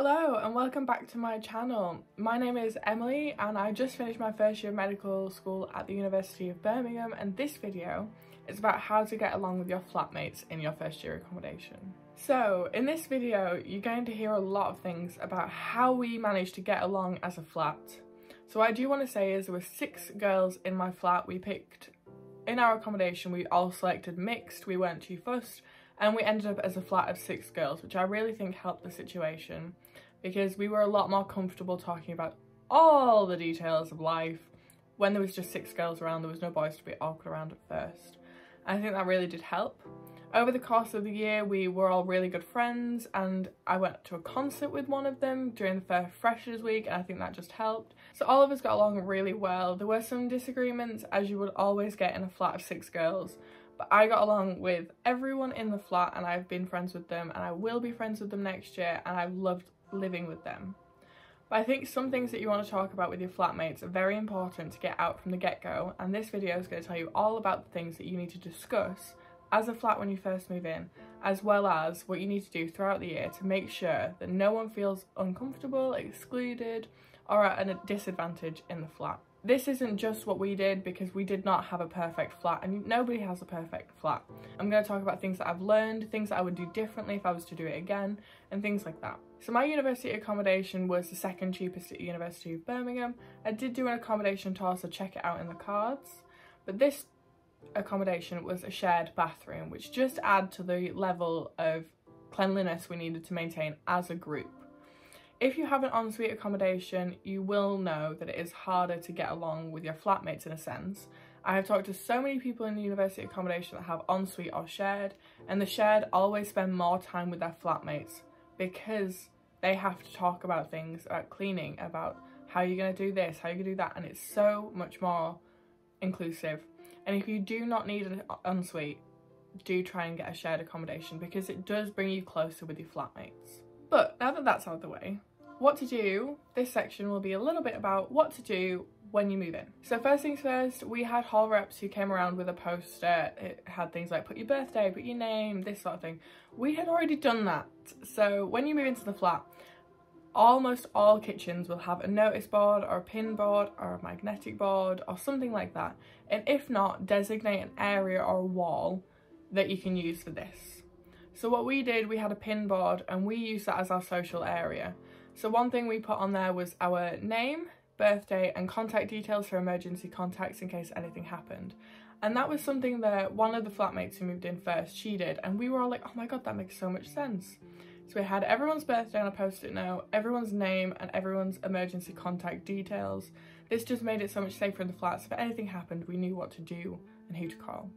Hello and welcome back to my channel. My name is Emily and I just finished my first year of medical school at the University of Birmingham, and this video is about how to get along with your flatmates in your first year accommodation. So in this video you're going to hear a lot of things about how we managed to get along as a flat. So what I do want to say is there were 6 girls in my flat. We picked in our accommodation, we all selected mixed, we weren't too fussed, and we ended up as a flat of 6 girls, which I really think helped the situation because we were a lot more comfortable talking about all the details of life when there was just 6 girls around. There was no boys to be awkward around at first. And I think that really did help. Over the course of the year, we were all really good friends, and I went to a concert with one of them during the first Freshers Week, and I think that just helped. So all of us got along really well. There were some disagreements, as you would always get in a flat of 6 girls, but I got along with everyone in the flat and I've been friends with them and I will be friends with them next year, and I've loved living with them. But I think some things that you want to talk about with your flatmates are very important to get out from the get-go, and this video is going to tell you all about the things that you need to discuss as a flat when you first move in, as well as what you need to do throughout the year to make sure that no one feels uncomfortable, excluded, or at a disadvantage in the flat. This isn't just what we did because we did not have a perfect flat, and nobody has a perfect flat. I'm going to talk about things that I've learned, things that I would do differently if I was to do it again, and things like that. So my university accommodation was the second cheapest at University of Birmingham. I did do an accommodation tour, so check it out in the cards. But this accommodation was a shared bathroom, which just add to the level of cleanliness we needed to maintain as a group. If you have an ensuite accommodation, you will know that it is harder to get along with your flatmates in a sense. I have talked to so many people in the university accommodation that have ensuite or shared, and the shared always spend more time with their flatmates because they have to talk about things, about cleaning, about how you're going to do this, how you're going to do that, and it's so much more inclusive. And if you do not need an ensuite, do try and get a shared accommodation because it does bring you closer with your flatmates. But now that that's out of the way, what to do, this section will be a little bit about what to do when you move in. So first things first, we had hall reps who came around with a poster. It had things like put your birthday, put your name, this sort of thing. We had already done that. So when you move into the flat, almost all kitchens will have a notice board or a pin board or a magnetic board or something like that. And if not, designate an area or a wall that you can use for this. So what we did, we had a pin board and we used that as our social area. So one thing we put on there was our name, birthday and contact details for emergency contacts in case anything happened. And that was something that one of the flatmates who moved in first, she did, and we were all like, oh my god, that makes so much sense. So we had everyone's birthday on a post-it note, everyone's name and everyone's emergency contact details. This just made it so much safer in the flat, so if anything happened we knew what to do and who to call.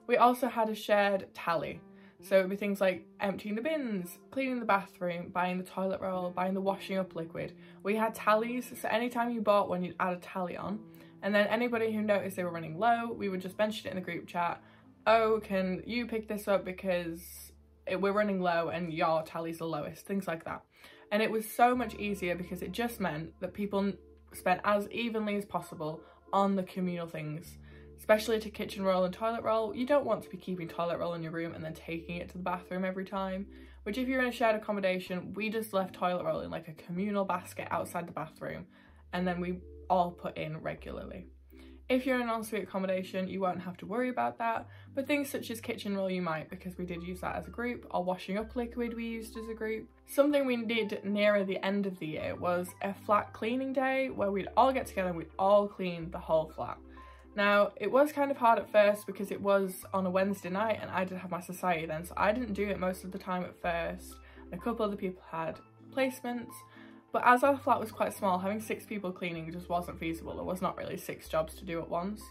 We also had a shared tally. So it would be things like emptying the bins, cleaning the bathroom, buying the toilet roll, buying the washing up liquid. We had tallies, so anytime you bought one, you'd add a tally on. And then anybody who noticed they were running low, we would just mention it in the group chat. Oh, can you pick this up because we're running low and your tally's the lowest, things like that. And it was so much easier because it just meant that people spent as evenly as possible on the communal things. Especially to kitchen roll and toilet roll, you don't want to be keeping toilet roll in your room and then taking it to the bathroom every time. Which if you're in a shared accommodation, we just left toilet roll in like a communal basket outside the bathroom and then we all put in regularly. If you're in an ensuite accommodation, you won't have to worry about that, but things such as kitchen roll you might, because we did use that as a group, or washing up liquid we used as a group. Something we did nearer the end of the year was a flat cleaning day where we'd all get together and we'd all clean the whole flat. Now, it was kind of hard at first because it was on a Wednesday night and I didn't have my society then, so I didn't do it most of the time at first. A couple other people had placements, but as our flat was quite small, having 6 people cleaning just wasn't feasible. There was not really 6 jobs to do at once.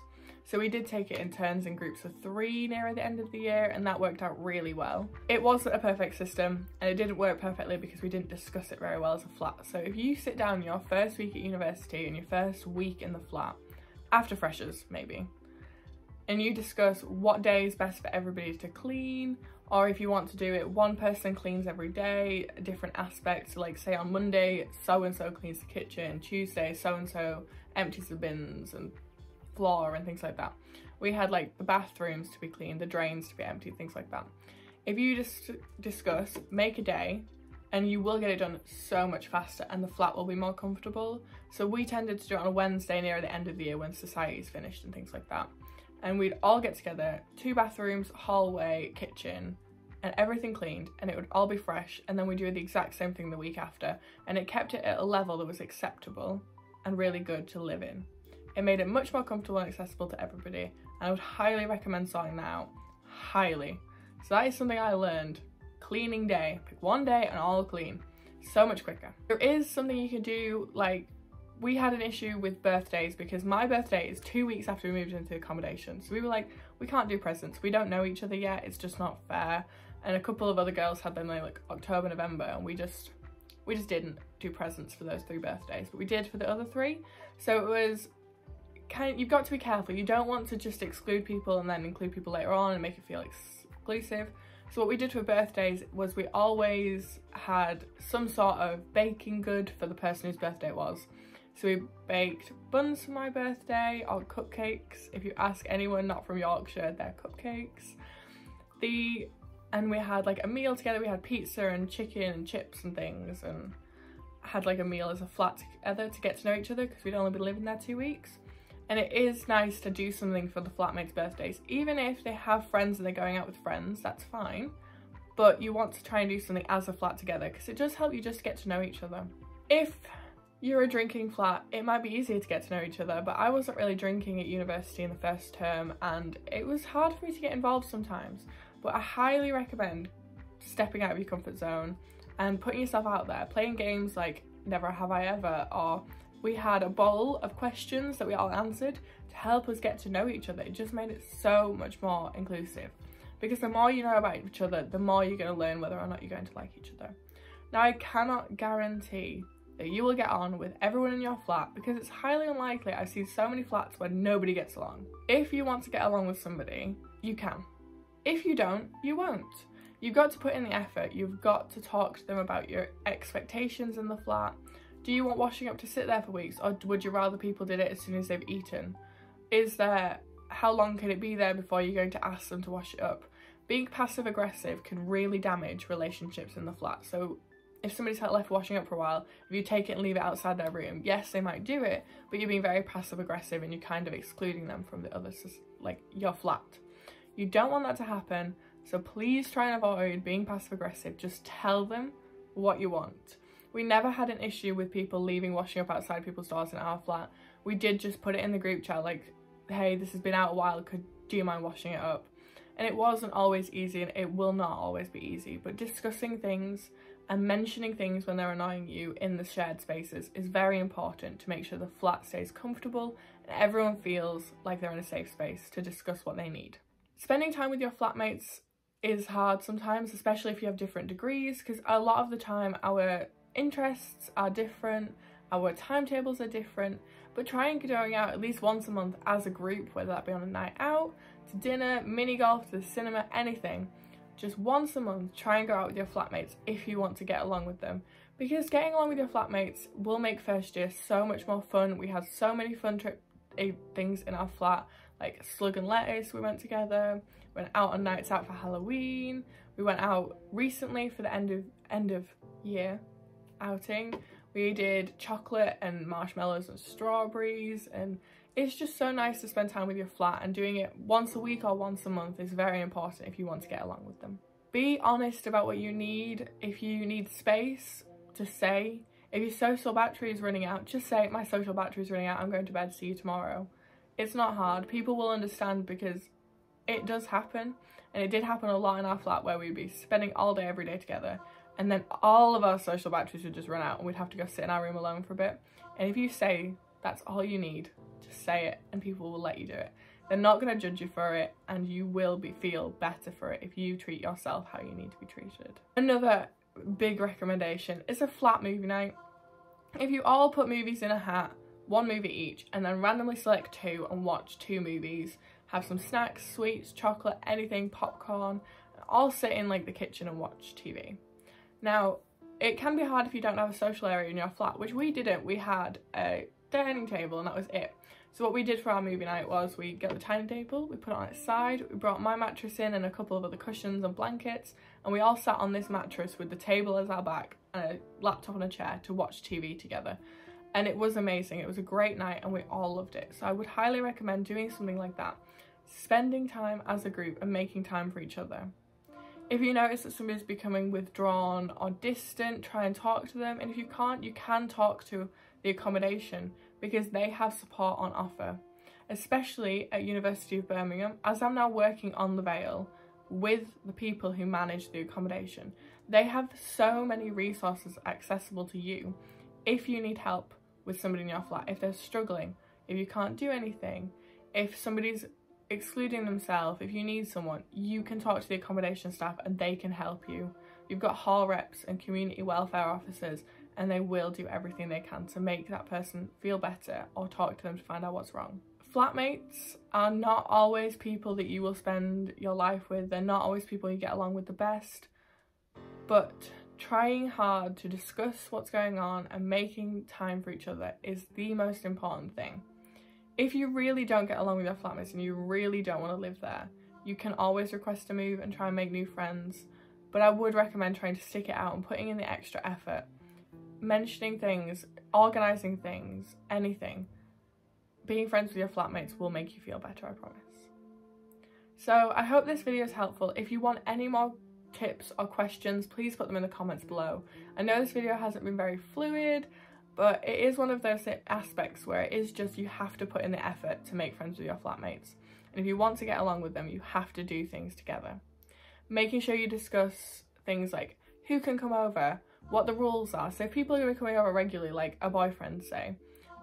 So we did take it in turns in groups of 3 near the end of the year, and that worked out really well. It wasn't a perfect system and it didn't work perfectly because we didn't discuss it very well as a flat. So if you sit down your first week at university and your first week in the flat, after freshers maybe, and you discuss what day is best for everybody to clean, or if you want to do it, one person cleans every day, different aspects, like say on Monday so-and-so cleans the kitchen, Tuesday so-and-so empties the bins and floor and things like that. We had like the bathrooms to be cleaned, the drains to be emptied, things like that. If you just discuss, make a day, and you will get it done so much faster and the flat will be more comfortable. So we tended to do it on a Wednesday near the end of the year when society's finished and things like that. And we'd all get together, 2 bathrooms, hallway, kitchen, and everything cleaned, and it would all be fresh, and then we'd do the exact same thing the week after, and it kept it at a level that was acceptable and really good to live in. It made it much more comfortable and accessible to everybody, and I would highly recommend sorting that out. Highly. So that is something I learned. Cleaning day. Pick one day and all clean. So much quicker. There is something you can do, like, we had an issue with birthdays because my birthday is 2 weeks after we moved into accommodation. So we were like, we can't do presents. We don't know each other yet. It's just not fair. And a couple of other girls had them like October, November, and we just didn't do presents for those 3 birthdays, but we did for the other 3. So it was kind of, you've got to be careful. You don't want to just exclude people and then include people later on and make it feel exclusive. So what we did for birthdays was we always had some sort of baking good for the person whose birthday it was. So we baked buns for my birthday, or cupcakes. If you ask anyone not from Yorkshire, they're cupcakes. And we had like a meal together. We had pizza and chicken and chips and things, and had like a meal as a flat together to get to know each other because we'd only been living there 2 weeks. And it is nice to do something for the flatmates' birthdays. Even if they have friends and they're going out with friends, that's fine. But you want to try and do something as a flat together because it does help you just get to know each other. If you're a drinking flat, it might be easier to get to know each other, but I wasn't really drinking at university in the first term and it was hard for me to get involved sometimes. But I highly recommend stepping out of your comfort zone and putting yourself out there, playing games like Never Have I Ever, or we had a bowl of questions that we all answered to help us get to know each other. It just made it so much more inclusive because the more you know about each other, the more you're going to learn whether or not you're going to like each other. Now, I cannot guarantee that you will get on with everyone in your flat because it's highly unlikely. I've seen so many flats where nobody gets along. If you want to get along with somebody, you can. If you don't, you won't. You've got to put in the effort. You've got to talk to them about your expectations in the flat. Do you want washing up to sit there for weeks, or would you rather people did it as soon as they've eaten? How long can it be there before you're going to ask them to wash it up? Being passive aggressive can really damage relationships in the flat. So if somebody's left washing up for a while, if you take it and leave it outside their room, yes, they might do it, but you're being very passive aggressive and you're kind of excluding them from the others, like your flat. You don't want that to happen, so please try and avoid being passive aggressive. Just tell them what you want. We never had an issue with people leaving washing up outside people's doors in our flat. We did just put it in the group chat like, hey, this has been out a while, do you mind washing it up? And it wasn't always easy, and it will not always be easy, but discussing things and mentioning things when they're annoying you in the shared spaces is very important to make sure the flat stays comfortable and everyone feels like they're in a safe space to discuss what they need. Spending time with your flatmates is hard sometimes, especially if you have different degrees, because a lot of the time our interests are different, our timetables are different, but try and going out at least once a month as a group, whether that be on a night out, to dinner, mini golf, to the cinema, anything. Just once a month, try and go out with your flatmates if you want to get along with them, because getting along with your flatmates will make first year so much more fun. We had so many fun things in our flat, like Slug and Lettuce we went together, went out on nights out for Halloween, we went out recently for the end of year outing. We did chocolate and marshmallows and strawberries, and it's just so nice to spend time with your flat, and doing it once a week or once a month is very important if you want to get along with them. Be honest about what you need. If you need space, just say. If your social battery is running out, just say, my social battery is running out, I'm going to bed, see you tomorrow. It's not hard. People will understand because it does happen, and it did happen a lot in our flat where we'd be spending all day every day together, and then all of our social batteries would just run out and we'd have to go sit in our room alone for a bit. And if you say that's all you need, just say it and people will let you do it. They're not going to judge you for it, and you will feel better for it if you treat yourself how you need to be treated. Another big recommendation is a flat movie night. If you all put movies in a hat, one movie each, and then randomly select 2 and watch 2 movies, have some snacks, sweets, chocolate, anything, popcorn, and all sit in like the kitchen and watch TV. Now, it can be hard if you don't have a social area in your flat, which we didn't. We had a dining table, and that was it. So what we did for our movie night was we got the dining table, we put it on its side, we brought my mattress in and a couple of other cushions and blankets, and we all sat on this mattress with the table as our back and a laptop on a chair to watch TV together. And it was amazing. It was a great night and we all loved it. So I would highly recommend doing something like that. Spending time as a group and making time for each other. If you notice that somebody's becoming withdrawn or distant, try and talk to them. And if you can't, you can talk to the accommodation because they have support on offer. Especially at University of Birmingham, as I'm now working on the Vale with the people who manage the accommodation. They have so many resources accessible to you if you need help with somebody in your flat, if they're struggling, if you can't do anything, if somebody's excluding themselves, if you need someone, you can talk to the accommodation staff and they can help you. You've got hall reps and community welfare officers and they will do everything they can to make that person feel better or talk to them to find out what's wrong. Flatmates are not always people that you will spend your life with. They're not always people you get along with the best, but trying hard to discuss what's going on and making time for each other is the most important thing. If you really don't get along with your flatmates and you really don't want to live there, you can always request a move and try and make new friends, but I would recommend trying to stick it out and putting in the extra effort. Mentioning things, organising things, anything. Being friends with your flatmates will make you feel better, I promise. So I hope this video is helpful. If you want any more tips or questions, please put them in the comments below. I know this video hasn't been very fluid, but it is one of those aspects where it is just you have to put in the effort to make friends with your flatmates. And if you want to get along with them, you have to do things together. Making sure you discuss things like who can come over, what the rules are. So if people are going to be coming over regularly, like a boyfriend say,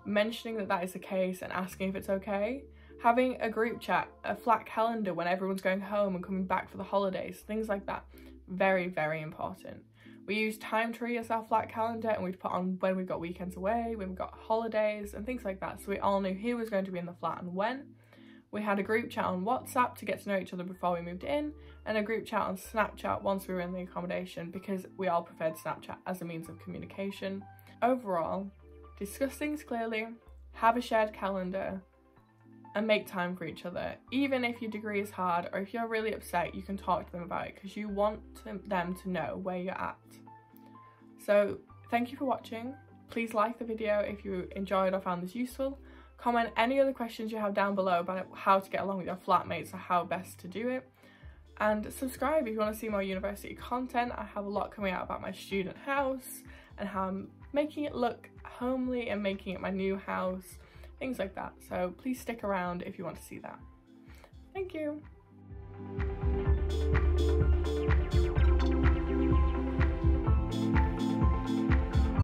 mentioning that that is the case and asking if it's okay. Having a group chat, a flat calendar when everyone's going home and coming back for the holidays, things like that. Very, very important. We used Time Tree as our flat calendar and we'd put on when we've got weekends away, when we've got holidays and things like that. So we all knew who was going to be in the flat and when. We had a group chat on WhatsApp to get to know each other before we moved in, and a group chat on Snapchat once we were in the accommodation because we all preferred Snapchat as a means of communication. Overall, discuss things clearly, have a shared calendar, and make time for each other. Even if your degree is hard or if you're really upset, you can talk to them about it because you want them to know where you're at. So thank you for watching. Please like the video if you enjoyed or found this useful. Comment any other questions you have down below about how to get along with your flatmates or how best to do it. And subscribe if you want to see more university content. I have a lot coming out about my student house and how I'm making it look homely and making it my new house, things like that. So please stick around if you want to see that. Thank you.